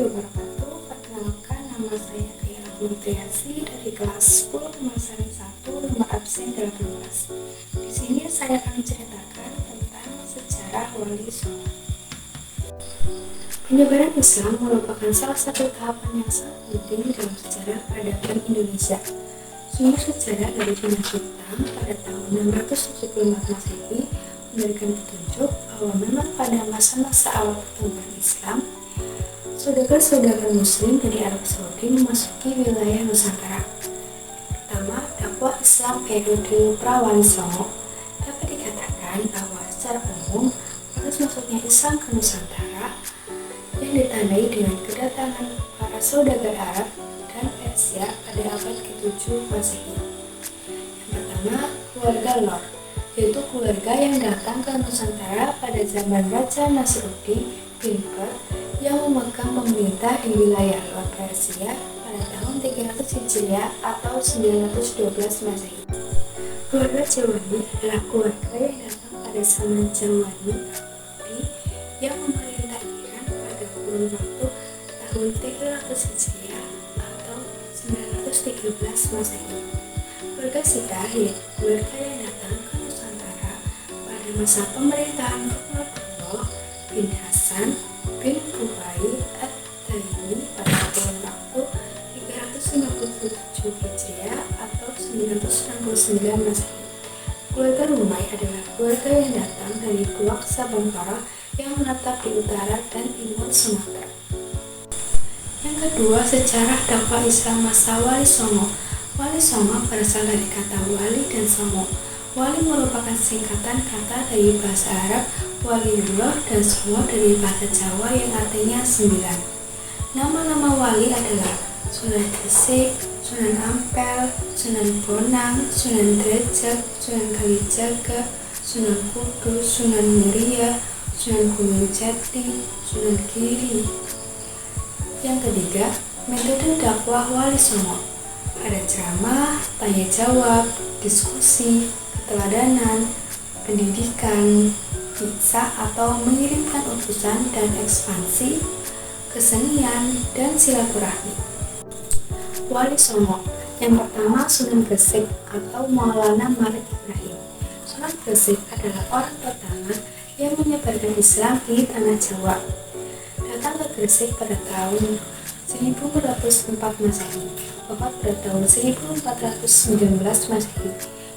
wabarakatuh. Perkenalkan, nama saya Kayla Fitriasi dari kelas 10 pemasaran 1, nomor absen 18. Di sini saya akan menceritakan tentang sejarah Wali Songo. Penyebaran Islam merupakan salah satu tahapan yang sangat penting dalam sejarah peradaban Indonesia. Sumber sejarah dari dinasti Tang pada tahun 674 Masehi memberikan petunjuk bahwa memang pada masa-masa awal perkembangan Islam, saudagar-saudagar Muslim dari Arab Saudi memasuki wilayah Nusantara. Pertama, dakwah Islam periode pra-Wali Songo. Dapat dikatakan bahwa secara umum proses masuknya Islam ke Nusantara yang ditandai dengan kedatangan para saudagar Arab dan Persia pada abad ke-7 Masehi. Yang pertama, keluarga Lor, yaitu keluarga yang datang ke Nusantara pada zaman Raja Nasruddin bin Perth yang memegang pemerintah di wilayah Lor Persia pada tahun 300 Hijriah atau 912 Masehi. Keluarga Jawani adalah keluarga yang datang pada zaman Jawani yang memerintah Iran pada kurun waktu tahun 300 Hijriah atau 913 Masehi. Keluarga Sita yaitu keluarga yang datang ke Nusantara pada masa pemerintahan Ruknullah bin Hasan bin Kubai At-Taimi pada kurun waktu 357 Hijriah atau 969 Masehi. Keluarga Rumai adalah keluarga yang datang dari Pulau Sabangkara yang menetap di utara dan timur Sumatera. Yang kedua, sejarah dakwah Islam masa Wali Songo. Wali Songo berasal dari kata wali dan songo. Wali merupakan singkatan kata dari bahasa Arab waliullah dan songo dari bahasa Jawa yang artinya 9. Nama-nama wali adalah Sunan Gresik, Sunan Ampel, Sunan Bonang, Sunan Derajat, Sunan Kalijaga, Sunan Kudus, Sunan Muria, Sunan Gunung Jati, Sunan Giri. Yang ketiga, metode dakwah Wali Songo. Ada ceramah, tanya jawab, diskusi, keteladanan, pendidikan, bisa atau mengirimkan utusan dan ekspansi, kesenian, dan silaturahmi. Wali Songo. Yang pertama, Sunan Gresik atau Maulana Malik Ibrahim. Sunan Gresik adalah orang pertama yang menyebarkan Islam di tanah Jawa. Datang ke Gresik pada tahun 1404 Masehi, wafat pada tahun 1419 Masehi.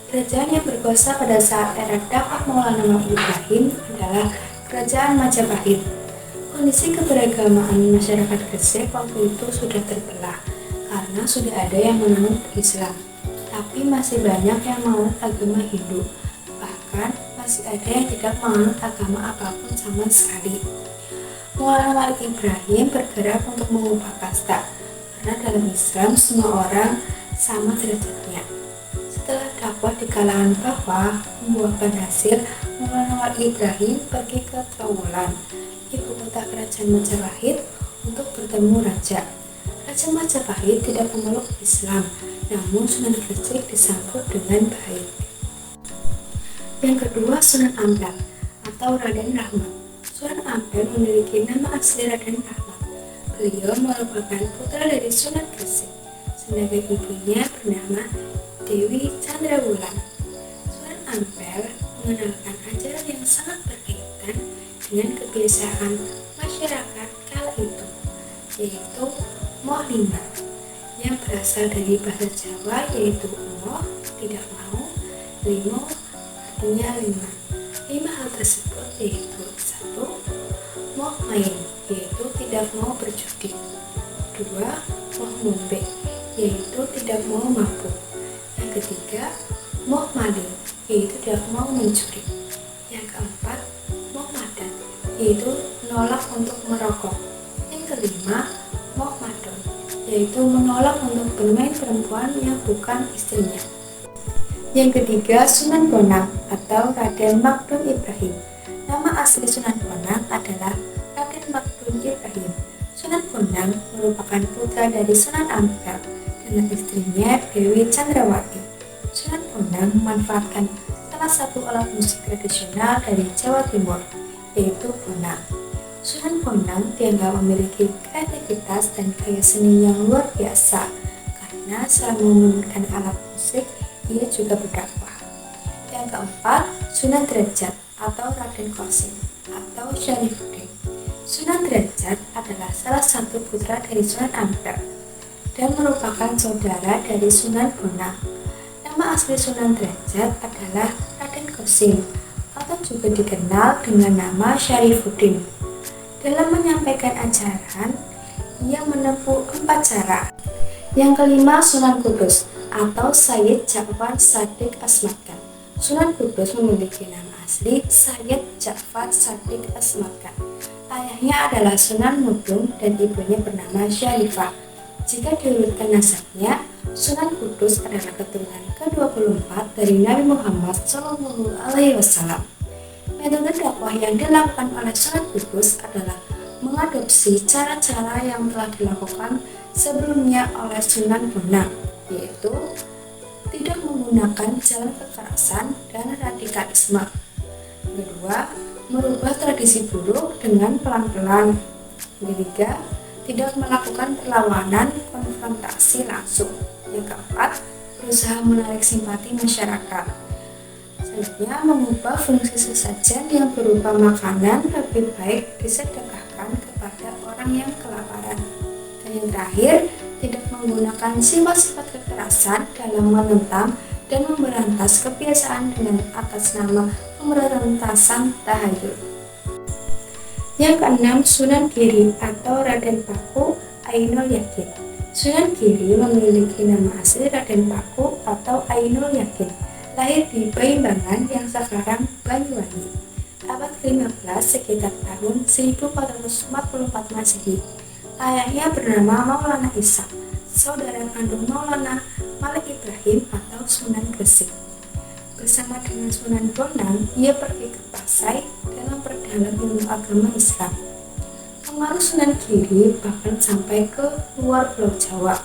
Kerajaan yang berkuasa pada saat era dakwah Maulana Malik Ibrahim adalah Kerajaan Majapahit. Kondisi keberagamaan masyarakat Gresik waktu itu sudah terbelah karena sudah ada yang menganut Islam, tapi masih banyak yang menganut agama Hindu. Bahkan masih ada yang tidak menganut agama apapun sama sekali. Maulana Malik Ibrahim bergerak untuk mengubah kasta, karena dalam Islam semua orang sama derajatnya. Setelah dakwah di kalangan bawah membuahkan hasil, Maulana Malik Ibrahim pergi ke Trowulan, ibu kota kerajaan Majapahit, untuk bertemu raja. Raja Majapahit tidak memeluk Islam, namun Sunan Gresik disambut dengan baik. Yang kedua, Sunan Ampel atau Raden Rahmat. Sunan Ampel memiliki nama asli Raden Rahmat. Beliau merupakan putra dari Sunan Gresik, sedangkan ibunya bernama Dewi Chandrawulan. Sunan Ampel mengenalkan ajaran yang sangat berkaitan dengan kebiasaan masyarakat kala itu, yaitu moh lima, yang berasal dari bahasa Jawa yaitu moh, tidak mau, limo, artinya 5. 5 hal tersebut yaitu 1. Moh main, yaitu tidak mau berjudi. 2. Moh ngombe, yaitu tidak mau mabuk. Yang ketiga, moh maling, yaitu tidak mau mencuri. Yang keempat, moh madan, yaitu menolak untuk merokok. Yang kelima, moh madon, yaitu menolak untuk bermain perempuan yang bukan istrinya. Yang ketiga, Sunan Bonang atau Raden Magdum Ibrahim. Nama asli Sunan Bonang adalah Raden Magdum Ibrahim. Sunan Bonang merupakan putra dari Sunan Ampel dengan istrinya Dewi Chandrawati. Sunan Bonang memanfaatkan salah satu alat musik tradisional dari Jawa Timur, yaitu bonang. Sunan Bonang dianggap memiliki kreativitas dan gaya seni yang luar biasa karena selama menggunakan alat musik, ia juga berdakwah. Yang keempat, Sunan Derajat atau Raden Qasim atau Syarifuddin. Sunan Derajat adalah salah satu putra dari Sunan Ampel dan merupakan saudara dari Sunan Bonang. Nama asli Sunan Derajat adalah Raden Qasim atau juga dikenal dengan nama Syarifuddin. Dalam menyampaikan ajaran, ia menempuh 4 cara. Yang kelima, Sunan Kudus atau Sayyid Ja'far Shadiq Asmatkan. Sunan Kudus memiliki nama asli Sayyid Ja'far Shadiq Asmatkan. Ayahnya adalah Sunan Mudung dan ibunya bernama Syarifah. Jika diurutkan nasabnya, Sunan Kudus adalah keturunan ke-24 dari Nabi Muhammad SAW. Metode dakwah yang dilakukan oleh Sunan Kudus adalah mengadopsi cara-cara yang telah dilakukan sebelumnya oleh Sunan Bonang, yaitu tidak menggunakan jalan kekerasan dan radikalisme. Kedua, merubah tradisi buruk dengan pelan-pelan. Ketiga, tidak melakukan perlawanan konfrontasi langsung. Yang keempat, berusaha menarik simpati masyarakat. Selanjutnya, mengubah fungsi sesajen yang berupa makanan lebih baik disedekahkan kepada orang yang kelaparan. Dan yang terakhir, tidak menggunakan sifat-sifat kekerasan dalam menentang dan memberantas kebiasaan dengan atas nama pemberantasan tahayul. Yang keenam, Sunan Giri atau Raden Paku Ainul Yakin. Sunan Giri memiliki nama asli Raden Paku atau Ainul Yakin. Lahir di Baimbangan yang sekarang Banyuwangi, abad ke-15 sekitar tahun 1444 Masehi. Ayahnya bernama Maulana Ishaq, saudara kandung Maulana Malik Ibrahim atau Sunan Gresik. Bersama dengan Sunan Bonang, ia pergi ke Pasai dalam perdalam ilmu agama Islam. Pengaruh Sunan Giri bahkan sampai ke luar Pulau Jawa,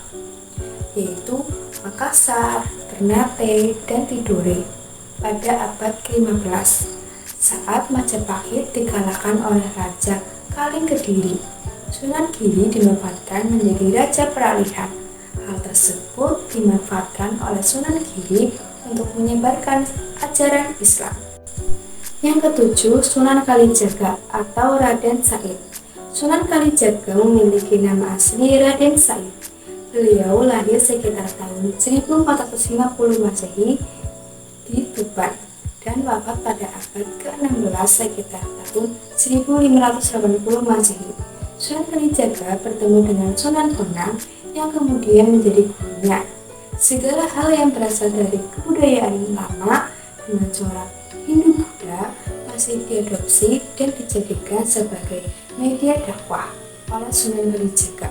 yaitu Makassar, Ternate, dan Tidore pada abad ke-15 saat Majapahit dikalahkan oleh Raja Kaling Kediri. Sunan Giri dinobatkan menjadi Raja Peralihan. Hal tersebut dimanfaatkan oleh Sunan Giri untuk menyebarkan ajaran Islam. Yang ketujuh, Sunan Kalijaga atau Raden Said. Sunan Kalijaga memiliki nama asli Raden Said. Beliau lahir sekitar tahun 1450 Masehi di Tuban dan wafat pada abad ke-16 sekitar tahun 1580 Masehi. Sunan Kalijaga bertemu dengan Sunan Bonang yang kemudian menjadi gurunya. Segala hal yang berasal dari kebudayaan lama dengan corak Hindu-Buddha masih diadopsi dan dijadikan sebagai media dakwah oleh Sunan Kalijaga.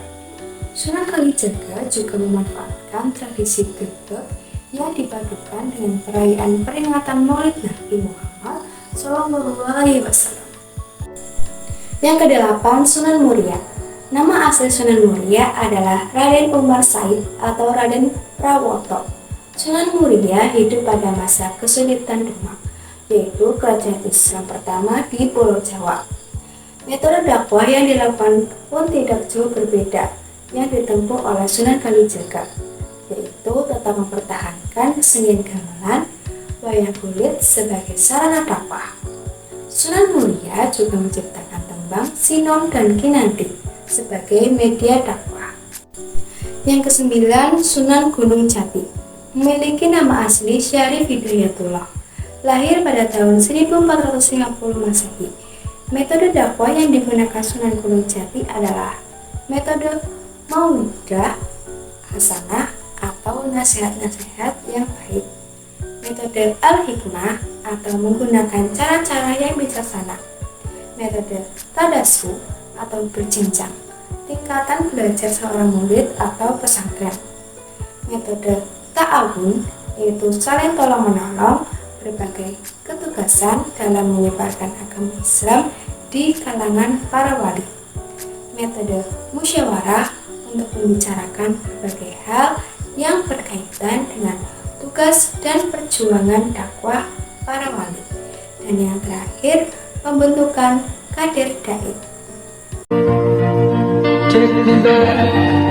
Sunan Kalijaga juga memanfaatkan tradisi Gedhog yang dipadukan dengan perayaan peringatan Maulid Nabi Muhammad SAW. Yang kedelapan, Sunan Muria. Nama asli Sunan Muria adalah Raden Umar Said atau Raden Prawoto. Sunan Muria hidup pada masa kesulitan Demak, yaitu kerajaan Islam pertama di Pulau Jawa. Metode dakwah yang dilakukan pun tidak jauh berbeda yang ditempuh oleh Sunan Kalijaga, yaitu tetap mempertahankan kesenian gamelan, wayang kulit sebagai sarana dakwah. Sunan Muria juga menciptakan tembang, sinom, dan kinanti sebagai media dakwah. Yang kesembilan, Sunan Gunung Jati. Memiliki nama asli Syarif Hidayatullah. Lahir pada tahun 1450 Masehi. Metode dakwah yang digunakan Sunan Gunung Jati adalah metode Mau'idah Hasanah atau nasihat-nasihat yang baik, metode Al-Hikmah atau menggunakan cara-cara yang bijaksana, metode Tadasu atau berjenjang, tingkatan belajar seorang murid atau pesantren, metode Ta'awun yaitu saling tolong-menolong, berbagai ketugasan dalam menyebarkan agama Islam di kalangan para wali, metode Musyawarah untuk membicarakan berbagai hal yang berkaitan dengan tugas dan perjuangan dakwah para wali. Dan yang terakhir, pembentukan kader dai. cinta